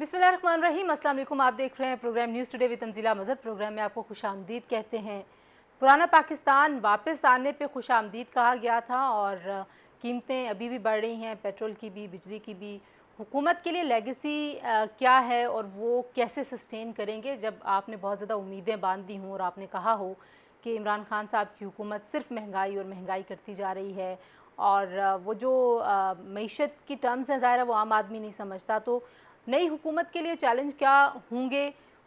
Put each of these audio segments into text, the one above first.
बिस्मिल्लाहिर्रहमानिर्रहीम। अस्सलाम वालेकुम। आप देख रहे हैं programme news today with Tanzeela Mazhar. Programme में आपको खुशामदीद कहते हैं। पुराना पाकिस्तान वापस आने पे खुशामदीद कहा गया था और कीमतें अभी भी बढ़ रही हैं, पेट्रोल की भी, बिजली की भी। हुकूमत के लिए लेगेसी क्या है और वो कैसे सस्टेन करेंगे जब आपने बहुत ज़्यादा उम्मीदें बांध दी हों और आपने कहा हो कि इमरान खान साहब की हुकूमत सिर्फ महंगाई और महंगाई करती जा रही है और वो जो मईशत की टर्म्स हैं, ज़ाहिर है वो आम आदमी नहीं समझता। तो नई हुकूमत के लिए चैलेंज क्या होंगे?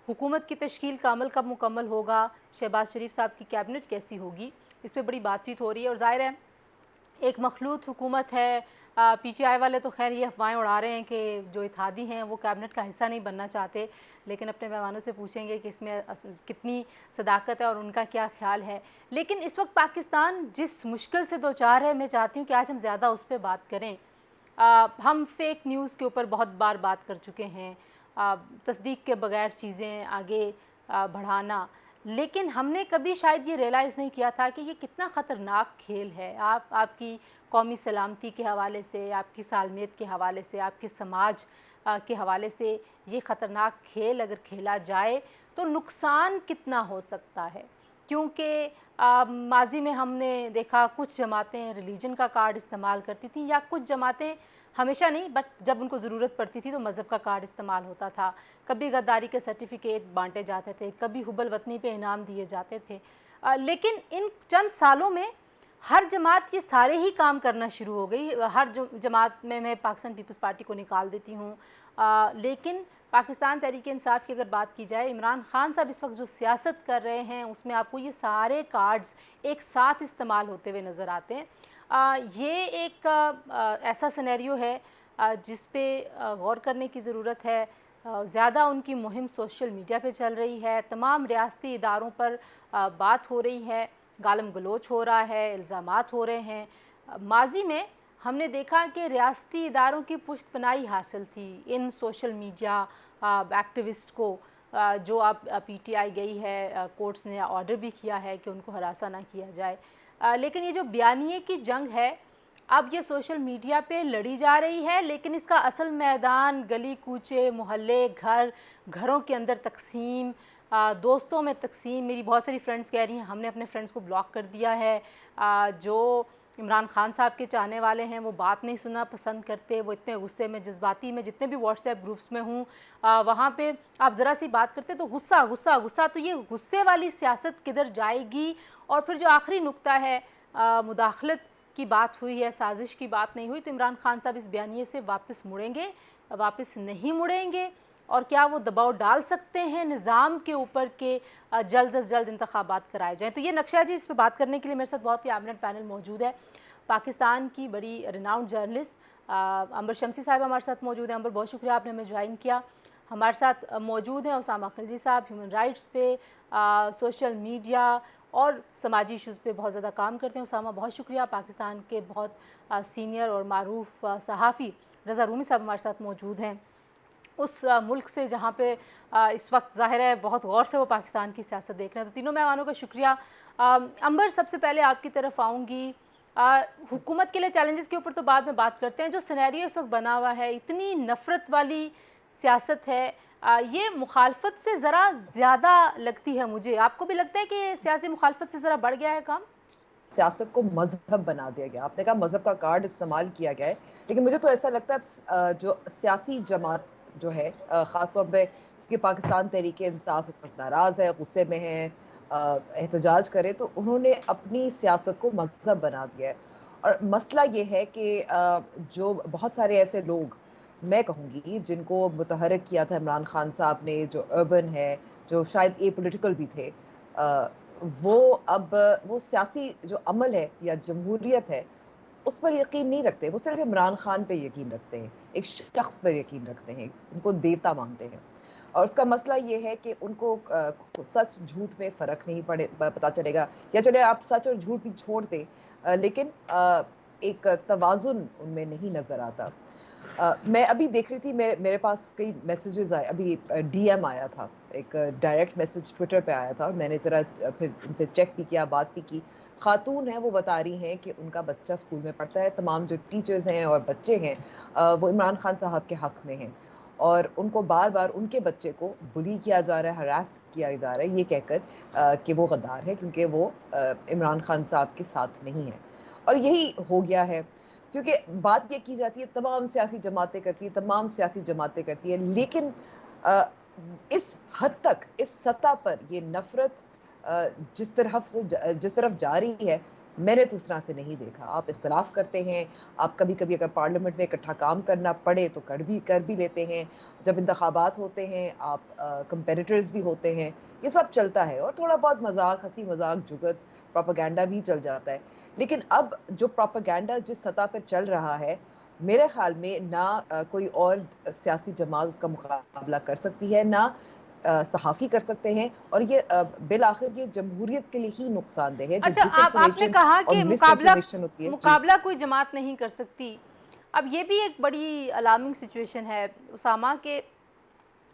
हुकूमत की तश्कील का अमल कब मुकम्मल होगा? शहबाज शरीफ साहब की कैबिनेट कैसी होगी? इस पर बड़ी बातचीत हो रही है और ज़ाहिर है एक मखलूत हुकूमत है। पीटीआई वाले तो खैर ये अफवाहें उड़ा रहे हैं कि जो इत्तेहादी हैं वो कैबिनेट का हिस्सा नहीं बनना चाहते, लेकिन अपने मेहमानों से पूछेंगे कि इसमें कितनी सदाकत है और उनका क्या ख्याल है। लेकिन इस वक्त पाकिस्तान जिस मुश्किल से दो चार है, मैं चाहती हूँ कि आज हम ज़्यादा उस पर बात करें। हम फेक न्यूज़ के ऊपर बहुत बार बात कर चुके हैं, तस्दीक के बगैर चीज़ें आगे बढ़ाना, लेकिन हमने कभी शायद ये रियलाइज़ नहीं किया था कि ये कितना ख़तरनाक खेल है। आपकी कौमी सलामती के हवाले से, आपकी सालमियत के हवाले से, आपके समाज के हवाले से ये ख़तरनाक खेल अगर खेला जाए तो नुकसान कितना हो सकता है। क्योंकि माजी में हमने देखा कुछ जमातें रिलीजन का कार्ड इस्तेमाल करती थी, या कुछ जमातें, हमेशा नहीं बट जब उनको ज़रूरत पड़ती थी तो मज़हब का कार्ड इस्तेमाल होता था। कभी गद्दारी के सर्टिफिकेट बांटे जाते थे, कभी हुबल वतनी पे इनाम दिए जाते थे। लेकिन इन चंद सालों में हर जमात ये सारे ही काम करना शुरू हो गई। हर जमात में मैं पाकिस्तान पीपल्स पार्टी को निकाल देती हूँ, लेकिन पाकिस्तान तहरीक इंसाफ की अगर बात की जाए, इमरान खान साहब इस वक्त जो सियासत कर रहे हैं उसमें आपको ये सारे कार्ड्स एक साथ इस्तेमाल होते हुए नज़र आते हैं। ये एक ऐसा सिनेरियो है जिस पे गौर करने की ज़रूरत है। ज़्यादा उनकी मुहिम सोशल मीडिया पे चल रही है, तमाम रियासती इदारों पर बात हो रही है, गालम गलोच हो रहा है, इल्ज़ामात हो रहे हैं। माजी में हमने देखा कि रियासती इदारों की पुश्तपनाही हासिल थी इन सोशल मीडिया एक्टिविस्ट को, जो अब पीटीआई गई है, कोर्ट्स ने ऑर्डर भी किया है कि उनको हरासा ना किया जाए। लेकिन ये जो बयानिए की जंग है, अब ये सोशल मीडिया पे लड़ी जा रही है, लेकिन इसका असल मैदान गली कूचे, मोहल्ले, घरों के अंदर तकसीम, दोस्तों में तकसीम। मेरी बहुत सारी फ्रेंड्स कह रही हैं हमने अपने फ्रेंड्स को ब्लॉक कर दिया है। जो इमरान खान साहब के चाहने वाले हैं वो बात नहीं सुनना पसंद करते, वो इतने गुस्से में, जज्बाती में, जितने भी व्हाट्सएप ग्रुप्स में हूँ वहाँ पे आप ज़रा सी बात करते तो गुस्सा गुस्सा गुस्सा। तो ये गुस्से वाली सियासत किधर जाएगी? और फिर जो आखिरी नुक्ता है, मुदाखलत की बात हुई है, साजिश की बात नहीं हुई, तो इमरान खान साहब इस बयानिए से वापस मुड़ेंगे, वापस नहीं मुड़ेंगे? और क्या वो दबाव डाल सकते हैं निज़ाम के ऊपर के जल्द अज जल्द इंतखाबात कराए जाएँ? तो ये नक्शा जी, इस पर बात करने के लिए मेरे साथ बहुत ही एमिनेंट पैनल मौजूद है। पाकिस्तान की बड़ी रिनाउंड जर्नलिस्ट अंबर शमसी साहब हमारे साथ मौजूद हैं। अंबर, बहुत शुक्रिया आपने हमें ज्वाइन किया। हमारे साथ मौजूद हैं उसामा खिलजी साहब, ह्यूमन राइट्स पे, सोशल मीडिया और समाजी इशूज़ पे बहुत ज़्यादा काम करते हैं। उसामा, बहुत शुक्रिया। पाकिस्तान के बहुत सीनियर और मारूफ सहाफ़ी रज़ा रूमी साहब हमारे साथ मौजूद हैं, उस मुल्क से जहाँ पे इस वक्त ज़ाहिर है बहुत गौर से वो पाकिस्तान की सियासत देख रहे हैं। तो तीनों मेहमानों का शुक्रिया। अंबर, सबसे पहले आपकी तरफ आऊँगी। हुकूमत के लिए चैलेंजेस के ऊपर तो बाद में बात करते हैं। जो सिनेरियो इस वक्त बना हुआ है, इतनी नफ़रत वाली सियासत है, ये मुखालफत से ज़रा ज़्यादा लगती है मुझे। आपको भी लगता है कि सियासी मुखालफत से ज़रा बढ़ गया है काम? सियासत को मजहब बना दिया गया। आपने कहा मजहब का कार्ड इस्तेमाल किया गया है, लेकिन मुझे तो ऐसा लगता है जो सियासी जमात जो है, खासतौर पे क्योंकि पाकिस्तान तहरीक इंसाफ इस वक्त नाराज है, गुस्से में है, एहतजाज करे, तो उन्होंने अपनी सियासत को मजहब बना दिया है। और मसला ये है कि जो बहुत सारे ऐसे लोग, मैं कहूँगी, जिनको मुतहर्रिक किया था इमरान खान साहब ने, जो अर्बन है, जो शायद ए पोलिटिकल भी थे, वो अब वो सियासी जो अमल है या जमहूरियत है उस पर यकीन नहीं रखते। वो सिर्फ इमरान खान पे यकीन रखते हैं, एक शख्स पर यकीन रखते हैं, उनको देवता मानते हैं। और उसका मसला ये है कि उनको सच झूठ में फ़र्क नहीं पता चलेगा, या चले आप सच और झूठ भी छोड़ दें, लेकिन एक तवाज़ुन उनमें नहीं नज़र आता। मैं अभी देख रही थी, मेरे पास कई मैसेजेस आए, अभी डीएम आया था, एक डायरेक्ट मैसेज ट्विटर पे आया था, और मैंने ज़रा फिर उनसे चेक भी किया, बात भी की। खातून है, वो बता रही हैं कि उनका बच्चा स्कूल में पढ़ता है, तमाम जो टीचर्स हैं और बच्चे हैं वो इमरान खान साहब के हक़ में हैं, और उनको बार-बार उनके बच्चे को बुली किया जा रहा है, हरास किया जा रहा है, ये कहकर कि वो गद्दार है क्योंकि वो इमरान खान साहब के साथ नहीं है। और यही हो गया है, क्योंकि बात ये की जाती है तमाम सियासी जमातें करती हैं, तमाम सियासी जमातें करती हैं, लेकिन अ, इस हद तक, इस सतह पर ये नफ़रत जिस तरफ जा रही है, मैंने तो इस तरह से नहीं देखा। आप इख्तिलाफ़ करते हैं, आप कभी-कभी अगर पार्लियामेंट में इकट्ठा काम करना पड़े तो कर भी लेते हैं। जब इंतखाबात होते हैं, आप कंपेटिटर्स भी होते हैं, ये सब चलता है और थोड़ा बहुत मज़ाक, हँसी-मज़ाक, जुगत, प्रोपेगेंडा भी चल जाता है। लेकिन अब जो प्रोपेगेंडा जिस सतह पर चल रहा है, मेरे ख़्याल में ना कोई और सियासी जमात उसका मुकाबला कर सकती है, ना सहाफ़ी कर सकते हैं और ये बिल-आख़िर ये जमहूरियत के लिए ही नुकसानदेह है, जो अच्छा, आपने डिसइन्फॉर्मेशन कहा और कि मुकाबला मिसइन्फॉर्मेशन होती है। जी। मुकाबला कोई जमात नहीं कर सकती। अब ये भी एक बड़ी अलार्मिंग सिचुएशन है उसामा के।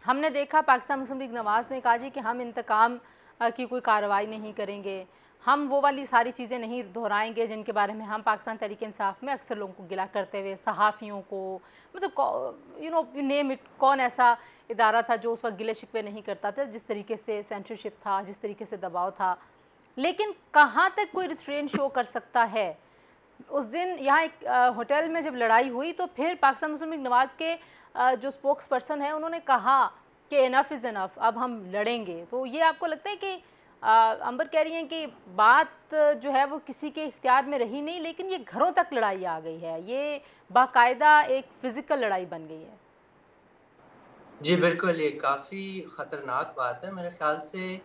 हमने देखा पाकिस्तान मुस्लिम लीग नवाज़ ने कहा जी कि हम इंतकाम की कोई कार्रवाई नहीं करेंगे, हम वो वाली सारी चीज़ें नहीं दोहराएंगे जिनके बारे में हम पाकिस्तान तहरीक इंसाफ में अक्सर लोगों को गिला करते हुए, सहाफ़ियों को, मतलब नेम इट, कौन ऐसा इदारा था जो उस वक्त गिले शिकवे नहीं करता था, जिस तरीके से सेंसरशिप था, जिस तरीके से दबाव था। लेकिन कहाँ तक कोई रिस्ट्रेंट शो कर सकता है? उस दिन यहाँ एक होटल में जब लड़ाई हुई तो फिर पाकिस्तान मुस्लिम लीग नवाज़ के जो स्पोक्स पर्सन है उन्होंने कहा कि इनफ इज़ इनफ, अब हम लड़ेंगे। तो ये आपको लगता है कि अंबर कह रही हैं कि बात जो है वो किसी के इख्तियार में रही नहीं, लेकिन ये घरों तक लड़ाई आ गई है, ये बाकायदा एक फ़िज़िकल लड़ाई बन गई है? जी बिल्कुल, ये काफ़ी ख़तरनाक बात है। मेरे ख़्याल से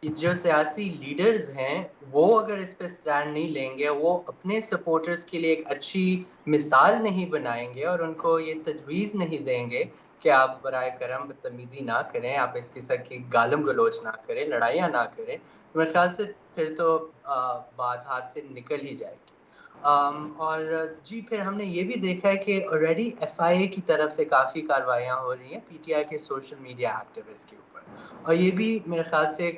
जो सियासी लीडर्स हैं, वो अगर इस पे स्टैंड नहीं लेंगे, वो अपने सपोर्टर्स के लिए एक अच्छी मिसाल नहीं बनाएँगे और उनको ये तजवीज़ नहीं देंगे कि आप बराए करम बदतमीज़ी ना करें, आप इस किस्म की गालम-गलौच ना करें, लड़ाइयाँ ना करें। तो मेरे ख़्याल से फिर तो बात हाथ से निकल ही जाएगी। और जी, फिर हमने ये भी देखा है कि ऑलरेडी एफआईए की तरफ से काफ़ी कार्रवाइयाँ हो रही हैं पीटीआई के सोशल मीडिया एक्टिविस्ट के ऊपर, और ये भी मेरे ख़्याल से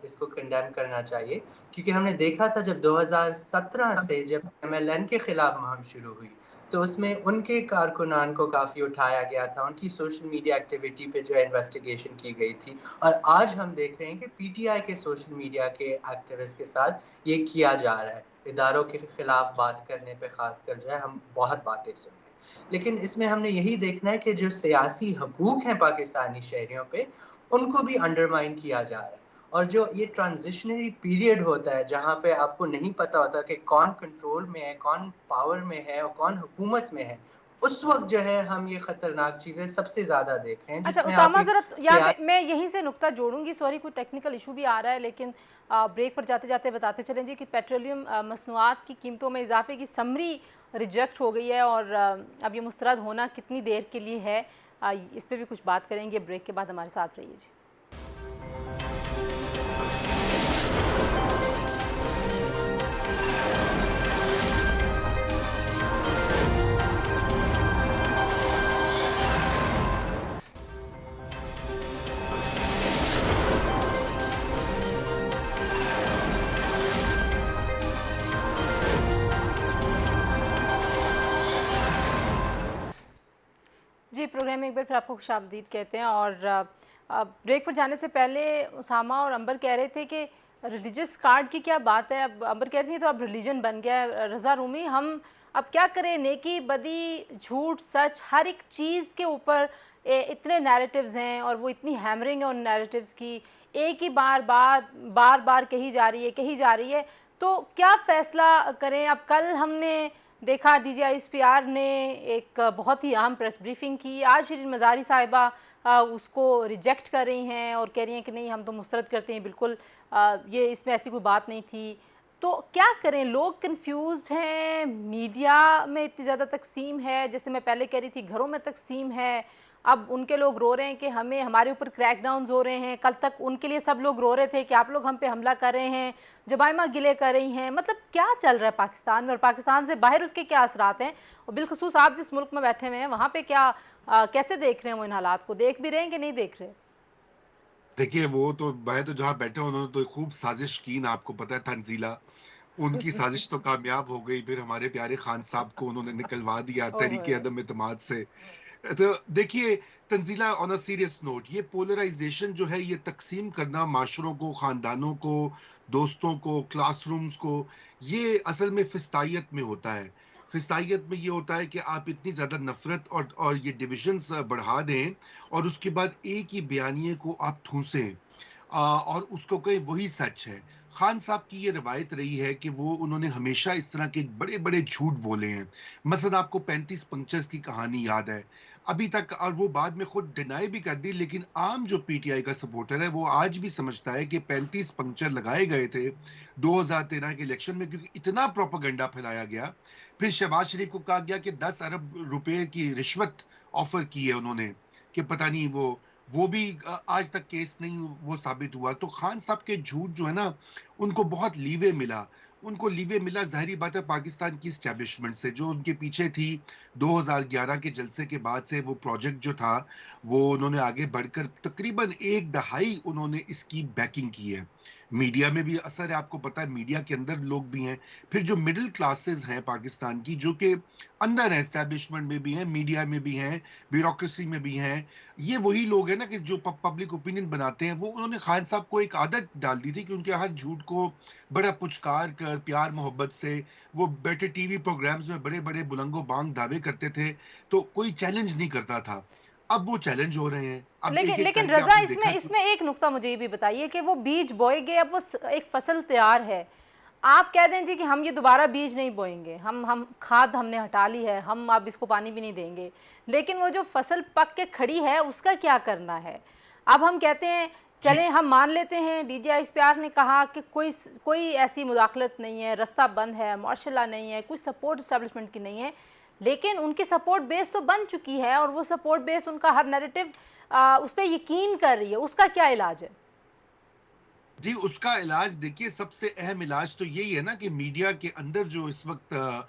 इसको कंडेम करना चाहिए, क्योंकि हमने देखा था जब 2017 से जब एमएलएन के खिलाफ मुहिम शुरू हुई, तो उसमें उनके कारकुनान को काफ़ी उठाया गया था, उनकी सोशल मीडिया एक्टिविटी पे जो है इन्वेस्टिगेशन की गई थी, और आज हम देख रहे हैं कि पीटीआई के सोशल मीडिया के एक्टिविस्ट के साथ ये किया जा रहा है। इदारों के खिलाफ बात करने पे ख़ासकर जो है हम बहुत बातें सुन रहे हैं। लेकिन इसमें हमने यही देखना है कि जो सियासी हकूक़ हैं पाकिस्तानी शहरियों पे, उनको भी अंडरमाइन किया जा रहा है। और जो ये ट्रांज़िशनरी पीरियड होता है, जहाँ पे आपको नहीं पता होता कि कौन कंट्रोल में है, कौन पावर में है और कौन हुकूमत में है, उस वक़्त जो है हम ये ख़तरनाक चीज़ें सबसे ज़्यादा देख रहे हैं, अच्छा जिसमें आप उसामा, एक ज़रा यहाँ सिया पे मैं यहीं से नुक्ता जोड़ूंगी, सॉरी कोई टेक्निकल इशू भी आ रहा है, लेकिन ब्रेक पर जाते जाते बताते चलें जी कि पेट्रोलियम मसनूआत की कीमतों में इजाफे की समरी रिजेक्ट हो गई है, और अब ये मुस्तरद होना कितनी देर के लिए है, इस पर भी कुछ बात करेंगे। ब्रेक के बाद हमारे साथ रहिए जी। जी, प्रोग्राम में एक बार फिर आपको खुशामदीद कहते हैं। और ब्रेक पर जाने से पहले उसामा और अंबर कह रहे थे कि रिलीजियस कार्ड की क्या बात है। अब अंबर कह रही थी तो अब रिलीजन बन गया है। रज़ा रूमी, हम अब क्या करें, नेकी बदी, झूठ सच, हर एक चीज़ के ऊपर इतने नैरेटिव्स हैं और वो इतनी हैमरिंग है उन नैरेटिव्स की, एक ही बार बार कही जा रही है। तो क्या फ़ैसला करें? अब कल हमने देखा DGISPR ने एक बहुत ही अहम प्रेस ब्रीफिंग की। आज शिरीन मज़ारी साहिबा उसको रिजेक्ट कर रही हैं और कह रही हैं कि नहीं, हम तो मुस्तरद करते हैं, बिल्कुल ये इसमें ऐसी कोई बात नहीं थी। तो क्या करें? लोग कंफ्यूज्ड हैं, मीडिया में इतनी ज़्यादा तकसीम है, जैसे मैं पहले कह रही थी घरों में तकसीम है। अब उनके लोग रो रहे हैं कि हमारे ऊपर क्रैकडाउन्स हो रहे हैं। कल तक उनके लिए सब लोग रो रहे थे कि आप लोग हम पे हमला कर रहे हैं, जमाइमा गिले कर रही हैं। मतलब क्या चल रहा है पाकिस्तान में, और पाकिस्तान से बाहर उसके क्या असरात हैं, और बिलखुसूस आप जिस मुल्क में बैठे हुए हैं वहाँ पे क्या कैसे देख रहे हैं वो इन हालात को? देख भी रहे हैं कि नहीं देख रहे? देखिए, वो तो मैं तो जहाँ बैठा हूँ उन्होंने तो खूब साजिश की ना, आपको पता है तंजीला। उनकी साजिश तो कामयाब हो गई, फिर हमारे प्यारे खान साहब को उन्होंने निकलवा दिया ओह तहरीक होए! अदम एतमाद से। तो देखिए Tanzila, on a serious note, ये पोलराइजेशन जो है, ये तकसीम करना माशरों को, खानदानों को, दोस्तों को, क्लासरूम्स को, ये असल में फिस्तायत में होता है। फिस्तायत में ये होता है कि आप इतनी ज़्यादा नफरत और ये डिविजन्स बढ़ा दें और उसके बाद एक ही बयानिए को आप ठूंसें और उसको कहें वही सच है। खान साहब की ये रवायत रही है कि वो उन्होंने हमेशा इस तरह के बड़े-बड़े झूठ बोले हैं। मसलन आपको 35 पंक्चर्स की कहानी याद है। अभी तक, और वो बाद में खुद डिनाई भी कर दी, लेकिन आम जो पीटीआई का सपोर्टर है वो आज भी समझता है कि 35 पंक्चर लगाए गए थे 2013 के इलेक्शन में, क्योंकि इतना प्रोपेगेंडा फैलाया गया। फिर शहबाज शरीफ को कहा गया कि 10 अरब रुपए की रिश्वत ऑफर की है उन्होंने, कि पता नहीं वो भी आज तक केस नहीं वो साबित हुआ। तो खान साहब के झूठ जो है ना, उनको बहुत लीवे मिला। उनको लीवे मिला, ज़ाहिरी बात है, पाकिस्तान की एस्टैब्लिशमेंट से, जो उनके पीछे थी। 2011 के जलसे के बाद से वो प्रोजेक्ट जो था, वो उन्होंने आगे बढ़कर तकरीबन एक दहाई उन्होंने इसकी बैकिंग की है। मीडिया में भी असर है, आपको पता है, मीडिया के अंदर लोग भी हैं। फिर जो मिडिल क्लासेस हैं पाकिस्तान की, जो कि अंदर है, एस्टैब्लिशमेंट में भी हैं, मीडिया में भी हैं, ब्यूरोक्रेसी में भी हैं, ये वही लोग हैं ना कि जो पब्लिक ओपिनियन बनाते हैं। वो उन्होंने खान साहब को एक आदत डाल दी थी कि उनके हर झूठ को बड़ा पुचकार कर, प्यार मोहब्बत से, वो बैठे टीवी प्रोग्राम्स में बड़े बड़े बुलंदो बांग दावे करते थे, तो कोई चैलेंज नहीं करता था। अब वो चैलेंज हो रहे हैं, अब एक लेकिन एक लेकिन करके रजा, आपने इसमें देखा कि इसमें एक नुक्ता मुझे ये भी बताइए कि वो बीज बोए गए, अब वो एक फसल तैयार है, आप कह दें जी कि हम ये दोबारा बीज नहीं बोएंगे, हम खाद हमने हटा ली है, हम अब इसको पानी भी नहीं देंगे, लेकिन वो जो फसल पक के खड़ी है उसका क्या करना है? अब हम कहते हैं जी, चलें, हम मान लेते हैं डीजी ISPR ने कहा कि कोई ऐसी मुदाखलत नहीं है, रास्ता बंद है, मार्शल लॉ नहीं है, कोई सपोर्ट इस्टेब्लिशमेंट की नहीं है, लेकिन उनकी सपोर्ट बेस तो बन चुकी है और वो सपोर्ट बेस, उनका हर नैरेटिव उस पर यकीन कर रही है, उसका क्या इलाज है? जी, उसका इलाज देखिए, सबसे अहम इलाज तो यही है ना कि मीडिया के अंदर जो इस वक्त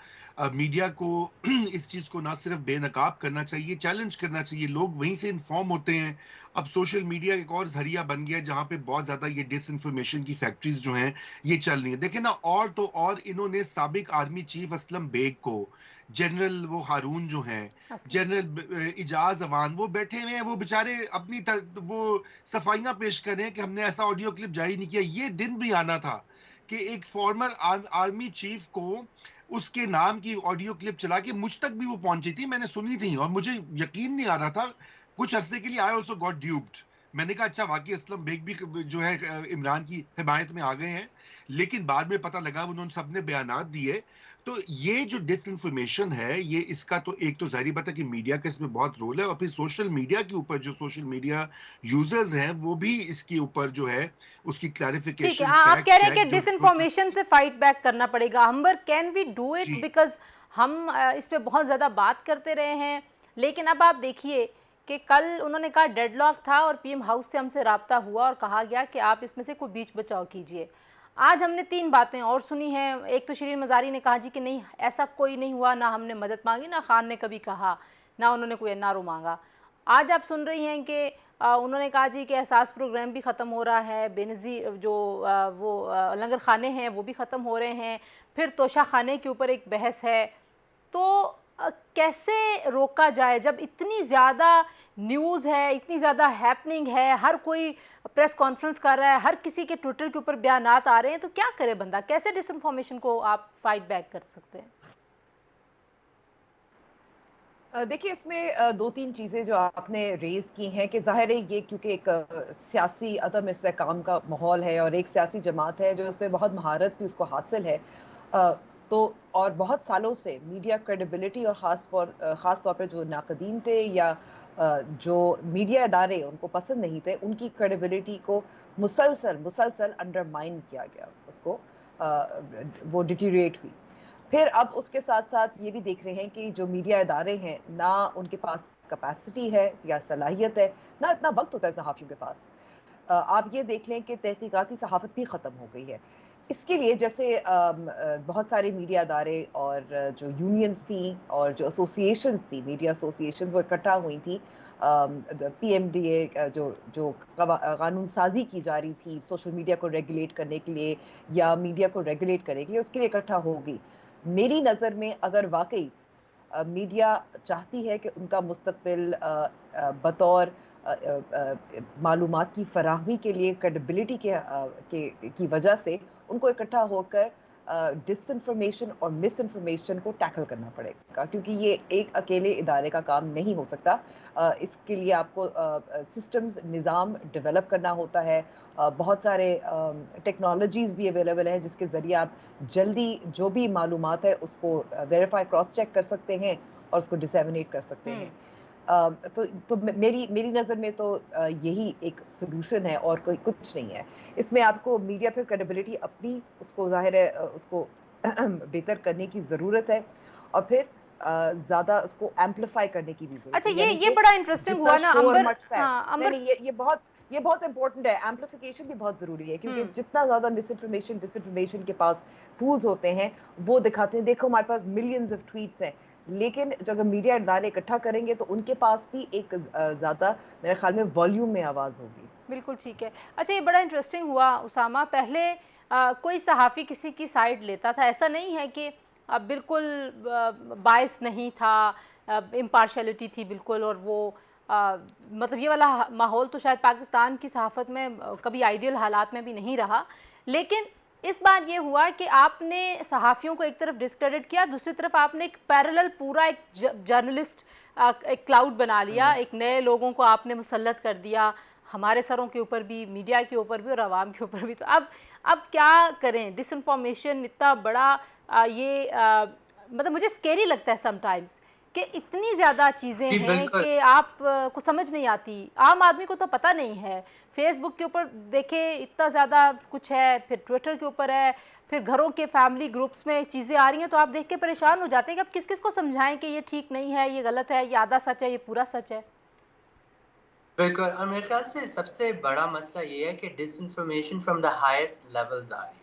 मीडिया को इस चीज़ को ना सिर्फ बेनकाब करना चाहिए, चैलेंज करना चाहिए। लोग वहीं से इन्फॉर्म होते हैं। अब सोशल मीडिया एक और जरिया बन गया है जहाँ पे बहुत ज़्यादा ये डिसइंफॉर्मेशन की फैक्ट्रीज जो हैं ये चल रही हैं। देखिए ना, और तो और इन्होंने साबिक आर्मी चीफ असलम बेग को, जनरल वो हारून जो हैं, असलम। जनरल इजाज अवान, वो बैठे हुए हैं, वो बेचारे अपनी वो सफाइयां पेश कर रहे हैं कि हमने ऐसा ऑडियो क्लिप जारी नहीं किया। ये दिन भी आना था कि एक फॉर्मर आर्मी चीफ को उसके नाम की ऑडियो क्लिप चला के मुझ तक भी वो पहुंची थी, मैंने सुनी थी और मुझे यकीन नहीं आ रहा था। कुछ अरसे के लिए आई ऑल्सो गॉट ड्यूप्ड। मैंने कहा अच्छा, वाकई असलम बेग भी जो है इमरान की हिमायत में आ गए हैं। लेकिन बाद में पता लगा उन्होंने सबने बयानात दिए। तो ये जो डिसइंफॉर्मेशन है, ये इसका तो एक तो जाहिर बात है कि मीडिया का इसमें बहुत रोल है, और फिर सोशल मीडिया के ऊपर जो सोशल मीडिया यूजर्स हैं वो भी इसके ऊपर जो है उसकी ठीक है, क्लैरिफिकेशन, आप फैक्ट कह रहे हैं कि चेक जो डिसइंफॉर्मेशन से फाइट बैक करना पड़ेगा। Ambar, can we do it? जी बिकॉज हम इस पे बहुत ज़्यादा बात करते रहे हैं, लेकिन अब आप देखिए कि कल उन्होंने कहा डेडलॉक था और PM हाउस से हमसे रब्ता हुआ और कहा गया कि आप इसमें से कोई बीच बचाव कीजिए। आज हमने 3 बातें और सुनी हैं। एक तो शिरीन मज़ारी ने कहा जी कि नहीं, ऐसा कोई नहीं हुआ, ना हमने मदद मांगी, ना खान ने कभी कहा, ना उन्होंने कोई NRO मांगा। आज आप सुन रही हैं कि उन्होंने कहा जी कि एहसास प्रोग्राम भी ख़त्म हो रहा है, बेनज़ीर जो लंगर खाने हैं वो भी ख़त्म हो रहे हैं, फिर तोशा खाने के ऊपर एक बहस है। तो कैसे रोका जाए जब इतनी ज़्यादा न्यूज़ है, इतनी ज़्यादा हैपनिंग है, हर कोई प्रेस कॉन्फ्रेंस कर रहा है, हर किसी के ट्विटर के ऊपर बयानात आ रहे हैं, तो क्या करे बंदा? कैसे डिसइंफॉर्मेशन को आप फाइट बैक कर सकते हैं? देखिए, इसमें 2-3 चीज़ें जो आपने रेज़ की हैं कि ज़ाहिर है ये क्योंकि एक सियासी अदम इस्तेहकाम का माहौल है और एक सियासी जमात है जो इसमें बहुत महारत भी उसको हासिल है। अ, तो और बहुत सालों से मीडिया क्रेडिबिलिटी और ख़ास तौर पे जो नाक़दीन थे या जो मीडिया इदारे उनको पसंद नहीं थे, उनकी क्रेडिबिलिटी को मुसलसल अंडरमाइन किया गया। उसको वो डिटीरिएट हुई। फिर अब उसके साथ-साथ ये भी देख रहे हैं कि जो मीडिया इदारे हैं, ना उनके पास कैपेसिटी है या सलाहियत है, ना इतना वक़्त होता है सहाफ़ियों के पास। आप ये देख लें कि तहकीकाती सहाफ़त भी ख़त्म हो गई है। इसके लिए जैसे बहुत सारे मीडिया इदारे और जो यूनियंस थी और जो एसोसिएशंस थी, मीडिया एसोसिएशंस, वो इकट्ठा हुई थी। PMDA जो जो कानून साज़ी की जा रही थी सोशल मीडिया को रेगुलेट करने के लिए या मीडिया को रेगुलेट करने के लिए, उसके लिए इकट्ठा होगी। मेरी नज़र में अगर वाक़ई मीडिया चाहती है कि उनका मुस्तकबिल बतौर मालूमात की फराहमी के लिए क्रेडिबिलिटी की वजह से उनको इकट्ठा होकर डिसइंफॉर्मेशन और मिस इन्फॉर्मेशन को टैकल करना पड़ेगा, क्योंकि ये एक अकेले इदारे का काम नहीं हो सकता। इसके लिए आपको सिस्टम्स निज़ाम डेवलप करना होता है। बहुत सारे टेक्नोलॉजीज़ भी अवेलेबल हैं जिसके ज़रिए आप जल्दी जो भी मालूमात है उसको वेरीफाई क्रॉस चेक कर सकते हैं और उसको डिसेमिनेट कर सकते हैं। तो मेरी नज़र में तो यही एक सोल्यूशन है और कोई कुछ नहीं है। इसमें आपको मीडिया पर क्रेडिबिलिटी अपनी उसको ज़ाहिर है उसको बेहतर करने की ज़रूरत है और फिर ज़्यादा उसको एम्पलीफाई करने की भी ज़रूरत अच्छा, है। ये बड़ा इंटरेस्टिंग हुआ ना अंबर। हाँ, नहीं, ये बहुत इंपॉर्टेंट है। एम्पलीफिकेशन भी बहुत ज़रूरी है, क्योंकि जितना ज़्यादा मिस इन्फॉर्मेशन डिसइन्फॉर्मेशन के पास टूल्स होते हैं वो दिखाते हैं देखो हमारे पास मिलियंस ऑफ ट्वीट्स हैं, लेकिन जब अगर मीडिया इदारे इकट्ठा करेंगे तो उनके पास भी एक ज़्यादा मेरे ख्याल में वॉल्यूम में आवाज़ होगी। बिल्कुल ठीक है। अच्छा, ये बड़ा इंटरेस्टिंग हुआ उसामा, पहले कोई सहाफ़ी किसी की साइड लेता था, ऐसा नहीं है कि बिल्कुल बायस नहीं था, इम्पार्शलिटी थी बिल्कुल, और वो मतलब ये वाला माहौल तो शायद पाकिस्तान की सहाफ़त में कभी आइडियल हालात में भी नहीं रहा। लेकिन इस बार ये हुआ कि आपने सहाफ़ियों को एक तरफ डिस्क्रेडिट किया, दूसरी तरफ आपने एक पैरेलल पूरा एक जर्नलिस्ट एक क्लाउड बना लिया, एक नए लोगों को आपने मुसल्लत कर दिया, हमारे सरों के ऊपर भी, मीडिया के ऊपर भी और आवाम के ऊपर भी। तो अब क्या करें? डिसइंफॉर्मेशन इतना बड़ा मतलब मुझे स्केरी लगता है समटाइम्स कि इतनी ज़्यादा चीज़ें हैं कि आप को समझ नहीं आती। आम आदमी को तो पता नहीं है। फेसबुक के ऊपर देखें इतना ज़्यादा कुछ है, फिर ट्विटर के ऊपर है, फिर घरों के फैमिली ग्रुप्स में चीज़ें आ रही हैं, तो आप देख के परेशान हो जाते हैं कि अब किस किस को समझाएं कि ये ठीक नहीं है, ये गलत है, ये आधा सच है, ये पूरा सच है। बिल्कुल, और मेरे ख्याल से सबसे बड़ा मसला ये है कि disinformation from the highest levels आ रही है।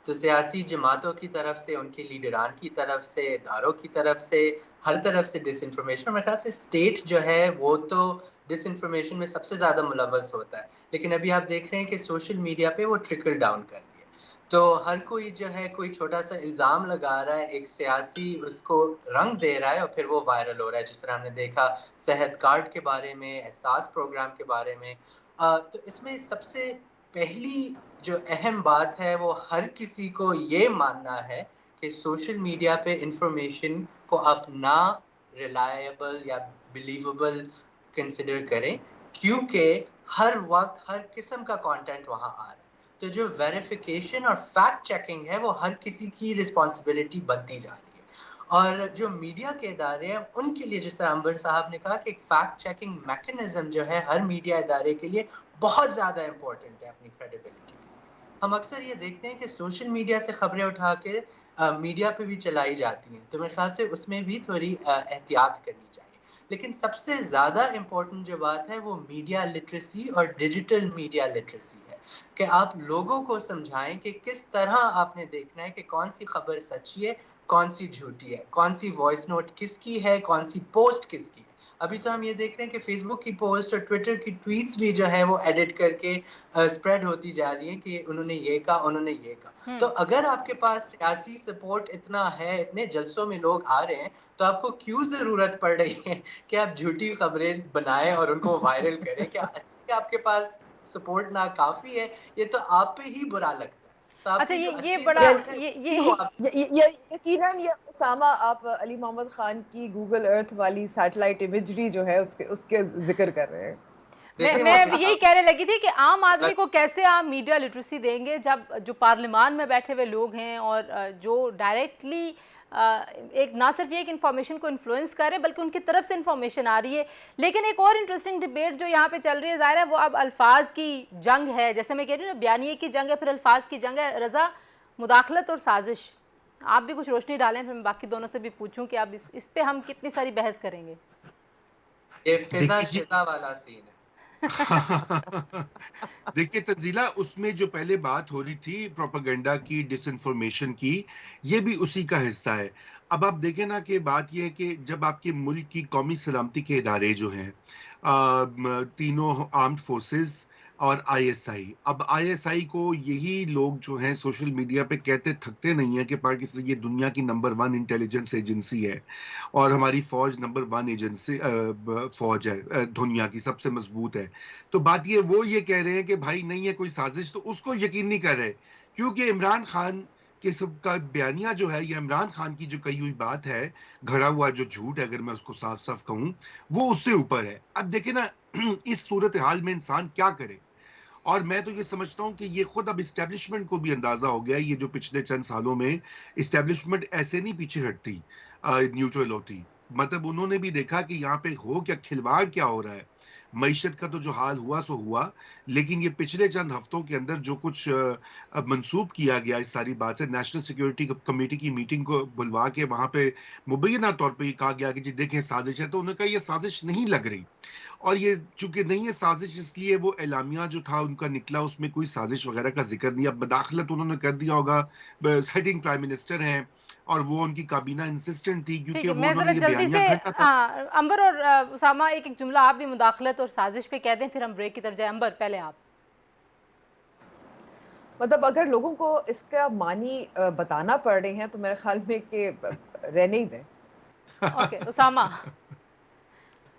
तो सियासी जमातों की तरफ से, उनके लीडरान की तरफ से, इदारों की तरफ से, हर तरफ से डिसइंफॉर्मेशन। मेरे ख्याल से स्टेट जो है वो तो डिसइंफॉर्मेशन में सबसे ज़्यादा मुलव्वस होता है, लेकिन अभी आप देख रहे हैं कि सोशल मीडिया पे वो ट्रिकल डाउन कर रही है। तो हर कोई जो है कोई छोटा सा इल्ज़ाम लगा रहा है, एक सियासी उसको रंग दे रहा है और फिर वो वायरल हो रहा है, जिस तरह हमने देखा सेहत कार्ड के बारे में, एहसास प्रोग्राम के बारे में। तो इसमें सबसे पहली जो अहम बात है वो हर किसी को ये मानना है कि सोशल मीडिया पे इंफॉर्मेशन को आप ना रिलायबल या बिलीवेबल कंसिडर करें, क्योंकि हर वक्त हर किस्म का कंटेंट वहाँ आ रहा है। तो जो वेरिफिकेशन और फैक्ट चेकिंग है वो हर किसी की रिस्पॉन्सिबिलिटी बनती जा रही है। और जो मीडिया के इदारे हैं उनके लिए, जिस तरह अंबर साहब ने कहा कि एक फैक्ट चेकिंग मैकेनिज्म जो है हर मीडिया इदारे के लिए बहुत ज़्यादा इम्पोर्टेंट है अपनी क्रेडिबिलिटी के लिए। हम अक्सर ये देखते हैं कि सोशल मीडिया से खबरें उठा के मीडिया पे भी चलाई जाती हैं, तो मेरे ख्याल से उसमें भी थोड़ी एहतियात करनी चाहिए। लेकिन सबसे ज़्यादा इम्पोर्टेंट जो बात है वो मीडिया लिटरेसी और डिजिटल मीडिया लिटरेसी है, कि आप लोगों को समझाएं कि किस तरह आपने देखना है कि कौन सी खबर सच्ची है, कौन सी झूठी है, कौन सी वॉइस नोट किसकी है, कौन सी पोस्ट किसकी है। अभी तो हम ये देख रहे हैं कि फेसबुक की पोस्ट और ट्विटर की ट्वीट्स भी जो है वो एडिट करके स्प्रेड होती जा रही है कि उन्होंने ये कहा, उन्होंने ये कहा। तो अगर आपके पास सियासी सपोर्ट इतना है, इतने जलसों में लोग आ रहे हैं, तो आपको क्यों जरूरत पड़ रही है कि आप झूठी खबरें बनाएं और उनको वायरल करें? क्या आपके पास सपोर्ट ना काफी है? ये तो आप पे ही बुरा लगता है। अच्छा, ये बड़ा यकीनन ये उसामा, आप अली मोहम्मद खान की गूगल अर्थ वाली सैटेलाइट इमेजरी जो है उसके जिक्र कर रहे हैं। मैं यही कहने लगी थी कि आम आदमी को कैसे आप मीडिया लिटरेसी देंगे जब जो पार्लियामान में बैठे हुए लोग हैं और जो डायरेक्टली एक ना सिर्फ ये एक इन्फॉर्मेशन को इन्फ्लुएंस कर रहे बल्कि उनकी तरफ से इन्फॉर्मेशन आ रही है। लेकिन एक और इंटरेस्टिंग डिबेट जो यहाँ पे चल रही है, ज़ाहिर है वो अब अल्फाज की जंग है। जैसे मैं कह रही हूँ ना, बयानिए की जंग है, फिर अल्फाज की जंग है। रज़ा, मुदाखलत और साजिश, आप भी कुछ रोशनी डालें, फिर मैं बाकी दोनों से भी पूछूं कि अब इस पे हम कितनी सारी बहस करेंगे। ये फिजा वाला सीन है। देखिए तंजीला, उसमें जो पहले बात हो रही थी प्रोपेगेंडा की, डिसइंफॉर्मेशन की, ये भी उसी का हिस्सा है। अब आप देखें ना कि बात यह है कि जब आपके मुल्क की कौमी सलामती के इदारे जो हैं, तीनों आर्म्ड फोर्सेस, और आईएसआई। अब आईएसआई को यही लोग जो हैं सोशल मीडिया पे कहते थकते नहीं है कि पाकिस्तान ये दुनिया की नंबर 1 इंटेलिजेंस एजेंसी है और हमारी फौज नंबर 1 एजेंसी फौज है, दुनिया की सबसे मजबूत है। तो बात ये कह रहे हैं कि भाई नहीं है कोई साजिश, तो उसको यकीन नहीं कर रहे, क्योंकि इमरान खान के सबका बयानिया जो है, ये इमरान खान की जो कही हुई बात है, घड़ा हुआ जो झूठ है, अगर मैं उसको साफ साफ कहूं, वो उससे ऊपर है। अब देखे ना इस सूरत हाल में इंसान क्या करे। और मैं तो ये समझता हूं कि ये खुद अब इस्टेब्लिशमेंट को भी अंदाजा हो गया है, ये जो पिछले चंद सालों में इस्टेब्लिशमेंट ऐसे नहीं पीछे हटती, न्यूट्रल होती। मतलब उन्होंने भी देखा कि यहाँ पे हो क्या, खिलवाड़ क्या हो रहा है। मईशत का तो जो हाल हुआ सो हुआ, लेकिन ये पिछले चंद हफ्तों के अंदर जो कुछ मंसूब किया गया इस सारी बात से, नेशनल सिक्योरिटी कमेटी की मीटिंग को बुलवा के वहां पे मुबैना तौर पे कहा गया कि जी देखें साजिश है, तो उन्होंने कहा ये साजिश नहीं लग रही। और ये चूंकि नहीं है साजिश, इसलिए वो एलामिया जो था उनका निकला, उसमें कोई साजिश वगैरह का जिक्र नहीं। अब बदाखलत उन्होंने कर दिया होगा, सिटिंग प्राइम मिनिस्टर हैं और वो उनकी काबीना इंसिस्टेंट थी, ठीक क्योंकि है, वो मैं ज़रा उन्होंने ये जल्दी से बयानिया घटना था। अंबर और उसामा एक जुमला आप भी मुदाखलत और साजिश पे कह दें, फिर हम ब्रेक की तरफ जाए। अंबर पहले आप। मतलब अगर लोगों को इसका मानी बताना पड़ रहे हैं तो मेरे ख्याल में कि रहने ही दें। ओके उसामा।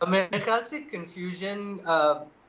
मेरे ख्याल से कंफ्यूजन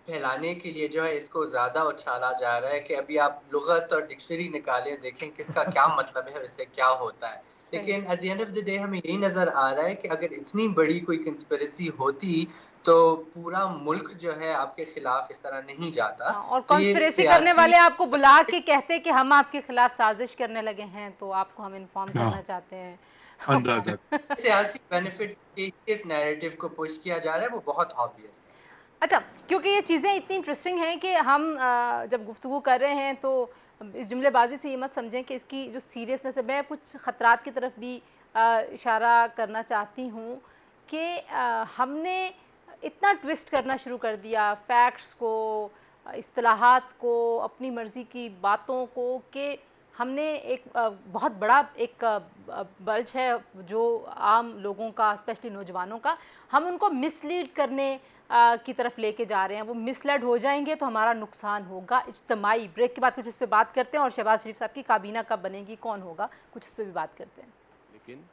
फैलाने के लिए जो है इसको ज्यादा उछाला जा रहा है कि अभी आप लुगत और डिक्शनरी निकालें, देखें किसका क्या मतलब है और इससे क्या होता है। लेकिन at the end of the day हमें यही नजर आ रहा है कि अगर इतनी बड़ी कोई कंस्पिरेसी होती तो पूरा मुल्क जो है आपके खिलाफ इस तरह नहीं जाता। और तो ये कॉन्स्पिरेसी करने सियासी वाले आपको बुला के कहते कि हम आपके खिलाफ साजिश करने लगे हैं, तो आपको हम इन्फॉर्म करना हाँ, चाहते हैं। अंदाजा। सियासी बेनिफिट के इस नैरेटिव को पुश किया जा रहा है, वो बहुत ऑब्वियस है। अच्छा, क्योंकि ये चीज़ें इतनी इंटरेस्टिंग हैं कि हम जब गुफ्तगू कर रहे हैं तो इस जुमलेबाजी से ये मत समझें कि इसकी जो सीरियसनेस है, मैं कुछ ख़तरात की तरफ भी इशारा करना चाहती हूँ कि हमने इतना ट्विस्ट करना शुरू कर दिया फैक्ट्स को, इस्तिलाहात को, अपनी मर्ज़ी की बातों को, कि हमने एक बहुत बड़ा एक बल्ज है जो आम लोगों का, स्पेशली नौजवानों का, हम उनको मिसलीड करने की तरफ लेके जा रहे हैं। वो मिसलेड हो जाएंगे तो हमारा नुकसान होगा इज्तमाई। ब्रेक के बाद कुछ इस पर बात करते हैं, और शहबाज शरीफ साहब की काबीना कब बनेगी, कौन होगा, कुछ इस पर भी बात करते हैं। लेकिन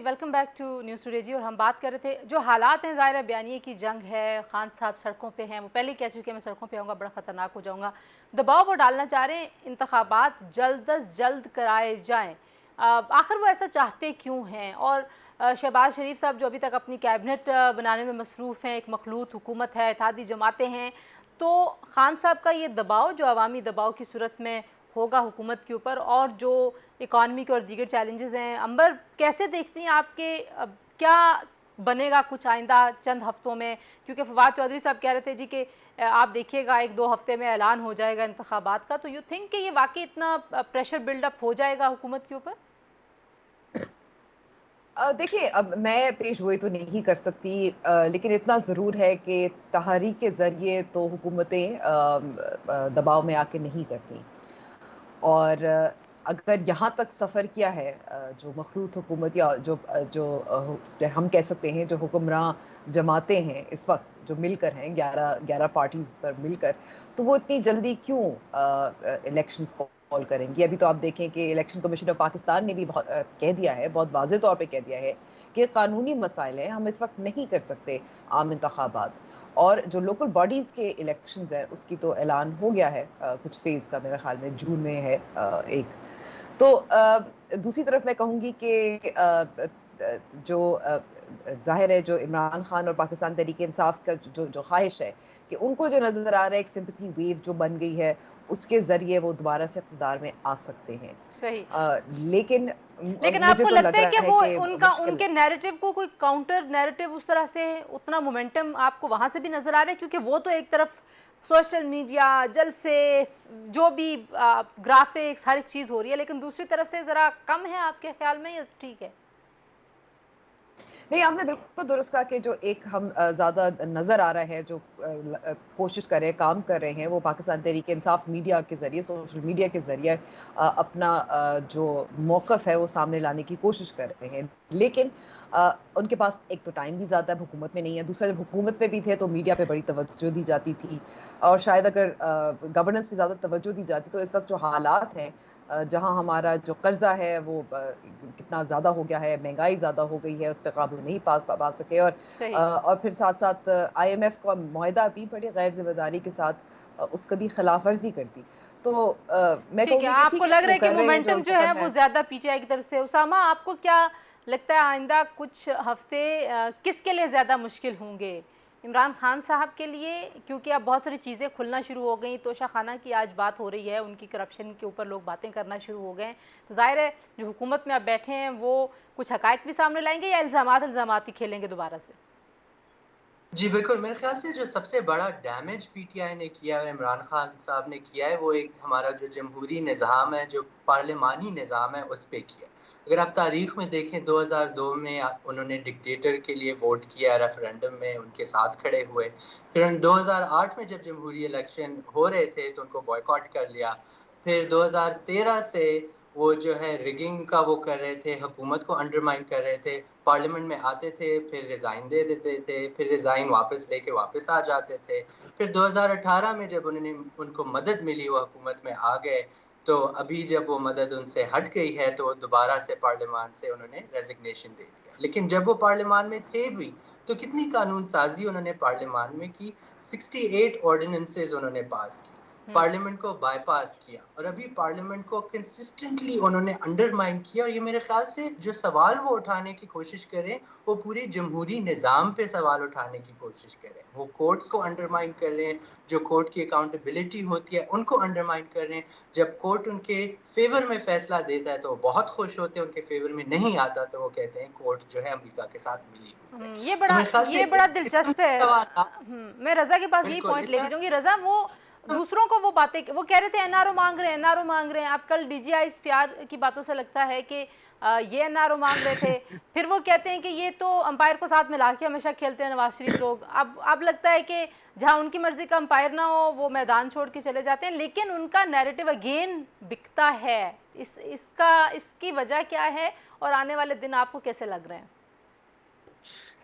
welcome back to news today जी। और हम बात कर रहे थे जो हालात हैं, ज़ाहिर है बयानिए की जंग है, खान साहब सड़कों पे हैं, वो पहले ही कह चुके हैं मैं सड़कों पे आऊँगा, बड़ा ख़तरनाक हो जाऊँगा। दबाव वो डालना चाह रहे हैं इंतखाबात जल्द अज जल्द कराए जाएँ। आखिर वो ऐसा चाहते क्यों हैं? और शहबाज शरीफ साहब जो अभी तक अपनी कैबिनेट बनाने में मसरूफ़ हैं, एक मखलूत हुकूमत है, इत्तेहादी जमातें हैं, तो खान साहब का ये दबाव जो अवामी दबाव की सूरत में होगा हुकूमत के ऊपर, और जो इकॉनमी के और दीगर चैलेंजेस हैं, अंबर कैसे देखती हैं आपके क्या बनेगा कुछ आइंदा चंद हफ्तों में? क्योंकि फवाद चौधरी साहब कह रहे थे जी कि आप देखिएगा 1-2 हफ्ते में ऐलान हो जाएगा इंतखाबात का, तो यू थिंक कि ये वाकई इतना प्रेशर बिल्डअप हो जाएगा हुकूमत के ऊपर? देखिए, अब मैं पेश गोई तो नहीं कर सकती, लेकिन इतना ज़रूर है कि तहरीक के ज़रिए तो हुकूमतें दबाव में आके नहीं करती। और अगर यहाँ तक सफ़र किया है जो मखलूत हुकूमत, या जो हम कह सकते हैं जो हुक्मरान जमातें हैं इस वक्त जो मिलकर हैं 11 पार्टीज़ पर मिलकर, तो वो इतनी जल्दी क्यों इलेक्शंस को कॉल करेंगी? अभी तो आप देखें कि इलेक्शन कमीशन ऑफ पाकिस्तान ने भी कह दिया है, बहुत वाज़ेह तौर पे कह दिया है कि कानूनी मसाइल हैं, हम इस वक्त नहीं कर सकते आम इंतखाबात। और जो लोकल बॉडीज़ के इलेक्शंस हैं उसकी तो ऐलान हो गया है, कुछ फेज़ का मेरे ख्याल में जून में है एक। तो दूसरी तरफ मैं कहूँगी कि जो ज़ाहिर है जो इमरान खान और पाकिस्तान तहरीक-ए-इंसाफ का जो ख्वाहिश है कि उनको जो नज़र आ रहा है एक सिंपैथी वेव जो बन गई है, उसके ज़रिए वो दोबारा से इक़्तिदार में आ सकते हैं। सही। लेकिन आपको तो लगता है कि वो उनका उनके नैरेटिव को कोई काउंटर नैरेटिव उस तरह से उतना मोमेंटम आपको वहाँ से भी नज़र आ रहा है? क्योंकि वो तो एक तरफ सोशल मीडिया, जलसे, जो भी ग्राफिक्स, हर एक चीज़ हो रही है, लेकिन दूसरी तरफ से ज़रा कम है आपके ख्याल में या ठीक है? नहीं, आपने बिल्कुल दुरुस्त कहा कि जो एक हम ज़्यादा नज़र आ रहा है, जो कोशिश कर रहे हैं, काम कर रहे हैं, वो पाकिस्तान तहरीक इंसाफ मीडिया के ज़रिए, सोशल मीडिया के ज़रिए अपना जो मौक़िफ़ है, वो सामने लाने की कोशिश कर रहे हैं। लेकिन उनके पास एक तो टाइम भी ज़्यादा हुकूमत में नहीं है, दूसरा जब हुकूमत में भी थे तो मीडिया पे बड़ी तवज्जो दी जाती थी और शायद अगर गवर्नेंस पे ज़्यादा तवज्जो दी जाती तो इस वक़्त जो हालात हैं जहाँ हमारा जो कर्जा है वो कितना ज़्यादा हो गया है, महंगाई ज़्यादा हो गई है, उस पे काबू नहीं पा सके और फिर साथ-साथ IMF का मुआहदा भी बड़ी गैर ज़िम्मेदारी के साथ उसका भी खिलाफ वर्जी कर दी। तो मैं ठीक है, कहूँगी कि आपको ठीक है, लग रहा वो है कि कर रहे हैं जो मोमेंटम उनको जो है करना वो है। ज़्यादा पीटीआई की तरफ से। उसामा, आपको क्या लगता है आइंदा कुछ हफ्ते किसके लिए ज़्यादा मुश्किल होंगे? इमरान खान साहब के लिए, क्योंकि अब बहुत सारी चीज़ें खुलना शुरू हो गई, तोशा खाना की आज बात हो रही है, उनकी करप्शन के ऊपर लोग बातें करना शुरू हो गए हैं, तो ज़ाहिर है जो हुकूमत में अब बैठे हैं वो कुछ हक़ाइक़ भी सामने लाएंगे या इल्ज़ामात ही खेलेंगे दोबारा से? जी बिल्कुल, मेरे ख़्याल से जो सबसे बड़ा डैमेज पीटीआई ने किया है, इमरान खान साहब ने किया है, वो एक हमारा जो जमहूरी निज़ाम है, जो पार्लिमानी निज़ाम है, उस पे किया। अगर आप तारीख़ में देखें 2002 में उन्होंने डिक्टेटर के लिए वोट किया रेफ़रेंडम में, उनके साथ खड़े हुए। फिर 2008 में जब जमहूरी इलेक्शन हो रहे थे, तो उनको बॉयकॉट कर लिया। फिर 2013 से वो जो है रिगिंग का वो कर रहे थे, हुकूमत को अंडरमाइन कर रहे थे। पार्लियामेंट में आते थे, फिर रिज़ाइन दे देते थे, फिर रिज़ाइन वापस लेके वापस आ जाते थे। फिर 2018 में जब उनको मदद मिली, वो हुकूमत में आ गए, तो अभी जब वो मदद उनसे हट गई है, तो दोबारा से पार्लियामान से उन्होंने रेज़िग्नेशन दे दिया। लेकिन जब वो पार्लियामान में थे भी, तो कितनी कानून साज़ी उन्होंने पार्लियामान में की, 68 ऑर्डिनेंसेस उन्होंने पास की। पार्लियामेंट को बायपास किया और अभी पार्लियामेंट को कंसिस्टेंटली उन्होंने अंडरमाइन किया और ये मेरे ख्याल से जो सवाल वो उठाने की कोशिश करें वो पूरे जमहूरी निज़ाम पे सवाल उठाने की कोशिश करें। वो कोर्ट्स को अंडरमाइन कर रहे हैं, जो कोर्ट की अकाउंटेबिलिटी होती है उनको अंडरमाइन कर रहे हैं। जब कोर्ट उनके फेवर में फैसला देता है तो वो बहुत खुश होते हैं, उनके फेवर में नहीं आता तो वो कहते हैं कोर्ट जो है अमेरिका के साथ मिली हुई है। तो मेरे ख्याल से ये बड़ा दिलचस्प है। सवाल मैं रज़ा के पास यही बिल्कुल पॉइंट इस लेके जाऊंगी। रज़ा, वो दूसरों को वो बातें, वो कह रहे थे एनआरओ मांग रहे हैं, एनआरओ मांग रहे हैं। अब कल डीजीआई इस प्यार की बातों से लगता है कि ये एनआरओ मांग रहे थे, फिर वो कहते हैं कि ये तो अंपायर को साथ मिला के हमेशा खेलते हैं नवाज शरीफ लोग। अब लगता है कि जहाँ उनकी मर्जी का अंपायर ना हो वो मैदान छोड़ के चले जाते हैं, लेकिन उनका नैरेटिव अगेन बिकता है। इसकी वजह क्या है और आने वाले दिन आपको कैसे लग रहे हैं?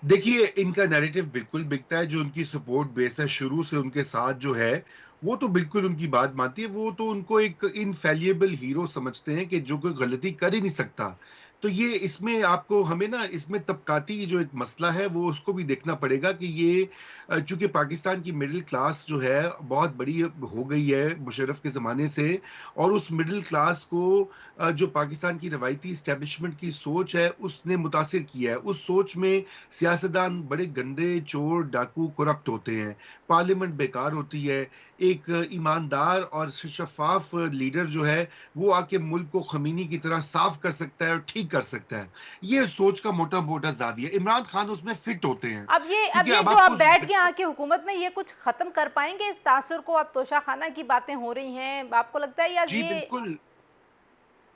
देखिए, इनका नैरेटिव बिल्कुल बिकता है। जो उनकी सपोर्ट बेस है शुरू से उनके साथ जो है, वो तो बिल्कुल उनकी बात मानती है। वो तो उनको एक इनफैलिएबल हीरो समझते हैं कि जो कोई गलती कर ही नहीं सकता। तो ये इसमें आपको हमें ना इसमें तबकाती जो एक मसला है वो उसको भी देखना पड़ेगा कि ये चूंकि पाकिस्तान की मिडिल क्लास जो है बहुत बड़ी हो गई है मुशर्रफ के ज़माने से, और उस मिडिल क्लास को जो पाकिस्तान की रवायती इस्टेब्लिशमेंट की सोच है उसने मुतासिर किया है। उस सोच में सियासतदान बड़े गंदे, चोर, डाकू, करप्ट होते हैं, पार्लियामेंट बेकार होती है। एक ईमानदार और शफाफ लीडर जो है वो आके मुल्क को खमीनी की तरह साफ कर सकता है और ठीक कर सकता है। ये सोच का मोटा मोटा जाविया, इमरान खान उसमें फिट होते हैं। अब क्योंकि ये अब जो आप आपको बैठ के आके हुकूमत में ये कुछ खत्म कर पाएंगे इस तासुर को? अब तोशा खाना की बातें हो रही हैं, आपको लगता है या जी ये? बिल्कुल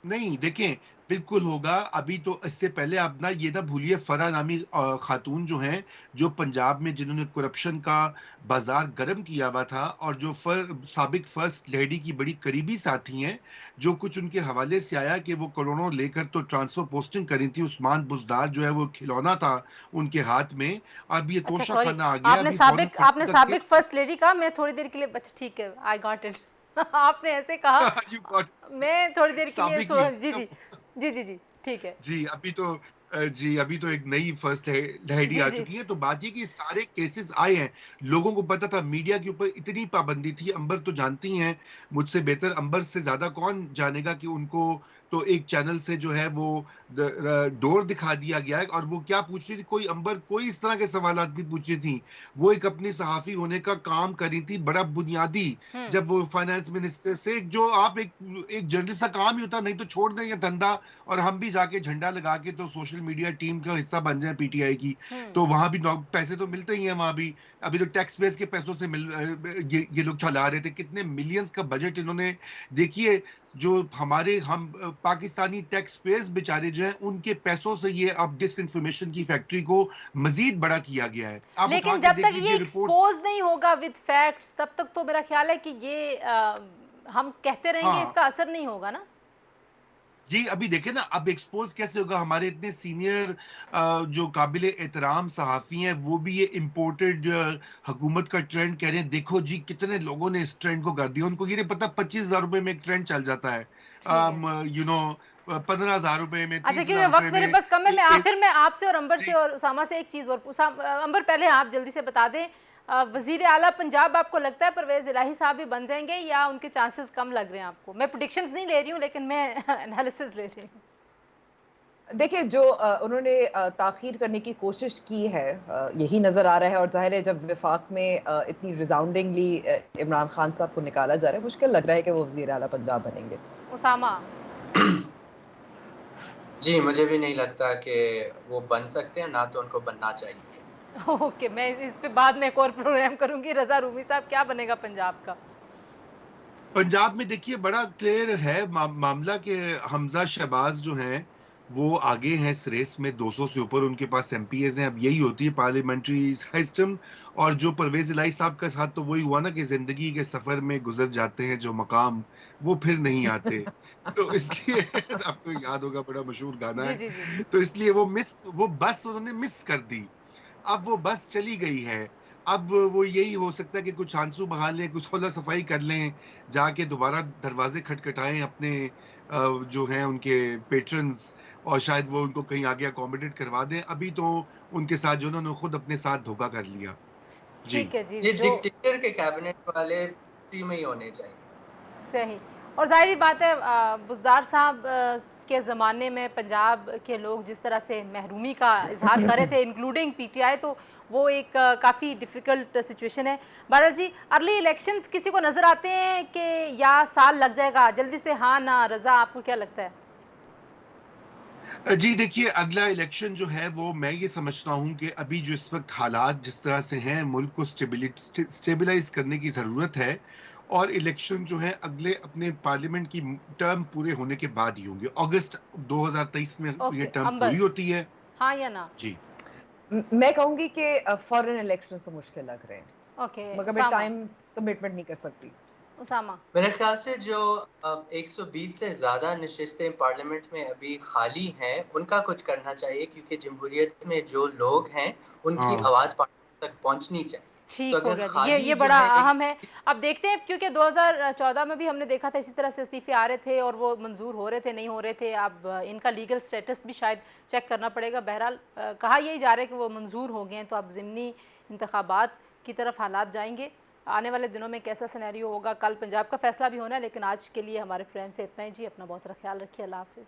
नहीं, देखें, बिल्कुल होगा। अभी तो इससे पहले आप ना ये ना भूलिए, फराह नामी खातून जो हैं, जो पंजाब में जिन्होंने करप्शन का बाजार गर्म किया हुआ था और जो साबिक फर्स्ट लेडी की बड़ी करीबी साथी हैं, जो कुछ उनके हवाले से आया कि वो करोड़ों लेकर तो ट्रांसफर पोस्टिंग करी थी। उस्मान बुजदार जो है वो खिलौना था उनके हाथ में। अब ये अच्छा, तोशा सॉरी, खाना आ गया। अभी फौरन आपने का साबिक केस फर्स्ट लेडी कहा, मैं थोड़ी देर के लिए, अच्छा ठीक है, आई गॉट इट। आपने ऐसे कहा, यू गॉट मैं थोड़ी देर के लिए साबिक नहीं जी जी जी जी जी ठीक है। जी, अभी तो एक नई फर्स्ट लेडी जी आ जी चुकी है। तो बात ये कि सारे केसेस आए हैं, लोगों को पता था, मीडिया के ऊपर इतनी पाबंदी थी। अंबर तो जानती हैं मुझसे बेहतर, अंबर से ज्यादा कौन जानेगा कि उनको तो एक चैनल से जो है वो डोर दिखा दिया गया है। और वो क्या पूछ रही थी, कोई अंबर कोई इस तरह के सवालात नहीं पूछ रही थी। वो एक अपनी सहाफी होने का काम कर रही थी, बड़ा बुनियादी। जब वो फाइनेंस मिनिस्टर से, जो आप एक जर्नलिस्ट का काम ही होता, नहीं तो छोड़ दें ये धंधा और हम भी जाके झंडा लगा के तो सोशल मीडिया टीम का हिस्सा बन जाए पीटीआई की, तो वहां भी पैसे तो मिलते ही हैं वहां भी। अभी तो टैक्स बेस के पैसों से ये लोग चला रहे थे, कितने मिलियंस का बजट इन्होंने। देखिए, जो हम पाकिस्तानी टैक्स पेयर्स बेचारे जो हैं, उनके पैसों से ये अब डिस इन्फॉर्मेशन की फैक्ट्री को मजीद बड़ा किया गया है। आप लेकिन जब तक ये एक्सपोज नहीं होगा विद फैक्ट्स, तब तक तो मेरा ख्याल है कि ये हम कहते रहेंगे, इसका असर नहीं होगा ना। जी, अभी देखें ना, अब एक्सपोज कैसे होगा? हमारे इतने सीनियर जो काबिल एहतराम सहाफ़ी हैं, वो भी ये इम्पोर्टेड हुकूमत का ट्रेंड कह रहे हैं। देखो जी, कितने लोगों ने इस ट्रेंड को कर दिया। उनको ये नहीं पता 25,000 रुपए में एक ट्रेंड चल जाता है, 15,000 रुपए में, 30,000 क्योंकि वक्त मेरे पास कम है, मैं आखिर में आपसे और अंबर से और उसामा से एक चीज़ और अंबर, पहले आप जल्दी से बता दें, वजीर आला पंजाब आपको लगता है परवेज़ इलाही साहब भी बन जाएंगे या उनके चांसेस कम लग रहे हैं आपको? मैं प्रेडिक्शंस नहीं ले रही हूँ, लेकिन मैं एनालिसिस ले रही हूँ। देखिए, जो उन्होंने ताख़ीर करने की कोशिश की है, यही नज़र आ रहा है। और ज़ाहिर है, जब विफाक में इतनी रिजाउंडिंगली इमरान खान साहब को निकाला जा रहा है, मुश्किल लग रहा है कि वो वज़ीर आला पंजाब बनेंगे। उसामा? जी, मुझे भी नहीं लगता कि वो बन सकते हैं, ना तो उनको बनना चाहिए। ओके, मैं इस पे बाद में एक और प्रोग्राम करूंगी। रजा रूमी साहब, क्या बनेगा पंजाब का? पंजाब में देखिए, बड़ा क्लियर है मामला कि हमजा शहबाज जो हैं, वो आगे हैं इस रेस में, 200 से ऊपर उनके पास एमपीएज हैं। अब यही होती है पार्लियामेंट्री सिस्टम। और जो परवेज इलाही साहब का साथ तो वही हुआ ना कि जिंदगी के सफर में गुजर जाते हैं जो मकाम, वो फिर नहीं आते। तो इसलिए आपको याद होगा, बड़ा मशहूर गाना है। जी, जी, जी। तो इसलिए वो बस उन्होंने मिस कर दी। अब वो बस चली गई है। अब वो यही हो सकता है कि कुछ आंसू बहा लें, कुछ हौला सफाई कर लें, जाके दोबारा दरवाजे खटखटाएं अपने जो हैं उनके पेट्रन्स, और शायद वो उनको कहीं आगे अकोमोडेट करवा दें। अभी तो उनके साथ जो उन्होंने खुद अपने साथ धोखा कर लिया। जी, ठीक है जी। ये डिक्टेटर के कैबिनेट वाले इसी में ही होने चाहिए। सही। और जाहिर बात है, बुज़दार साहब के ज़माने में पंजाब के लोग जिस तरह से महरूमी का इजहार कर रहे थे, इंक्लूडिंग पीटीआई, तो वो एक काफ़ी डिफ़िकल्ट सिचुएशन है। बहरहाल जी, अर्ली इलेक्शंस किसी को नज़र आते हैं कि या साल लग जाएगा? जल्दी से हाँ ना, रज़ा, आपको क्या लगता है? जी देखिए, अगला इलेक्शन जो है वो मैं ये समझता हूँ कि अभी जो इस वक्त हालात जिस तरह से हैं, मुल्क को स्टेबलाइज करने की ज़रूरत है। और इलेक्शन जो है अगले अपने पार्लियामेंट की टर्म पूरे होने के बाद ही होंगे। अगस्त 2023 में ये टर्म पूरी होती है। हाँ या ना? जी, मैं कहूंगी कि फॉरेन इलेक्शंस तो मुश्किल लग रहे हैं। ओके, मगर मैं टाइम कमिटमेंट नहीं कर सकती। उसामा? मेरे ख्याल से जो 120 से ज़्यादा नशिस्तें पार्लियामेंट में अभी खाली हैं, उनका कुछ करना चाहिए, क्योंकि जमहूरियत में जो लोग हैं उनकी आवाज़ पार्लियामेंट तक पहुंचनी चाहिए। ठीक हो गया जी, ये बड़ा अहम है। अब देखते हैं, क्योंकि 2014 में भी हमने देखा था इसी तरह से इस्तीफे आ रहे थे और वो मंजूर हो रहे थे, नहीं हो रहे थे। अब इनका लीगल स्टेटस भी शायद चेक करना पड़ेगा। बहरहाल कहा यही जा रहा है कि वो मंजूर हो गए हैं, तो अब ज़िमनी इंतखाबात की तरफ हालात जाएंगे। आने वाले दिनों में कैसा सिनेरियो होगा, कल पंजाब का फैसला भी होना है। लेकिन आज के लिए हमारे प्रोग्राम से इतना ही जी। अपना बहुत सारा ख्याल रखिए। अल्लाह हाफिज़।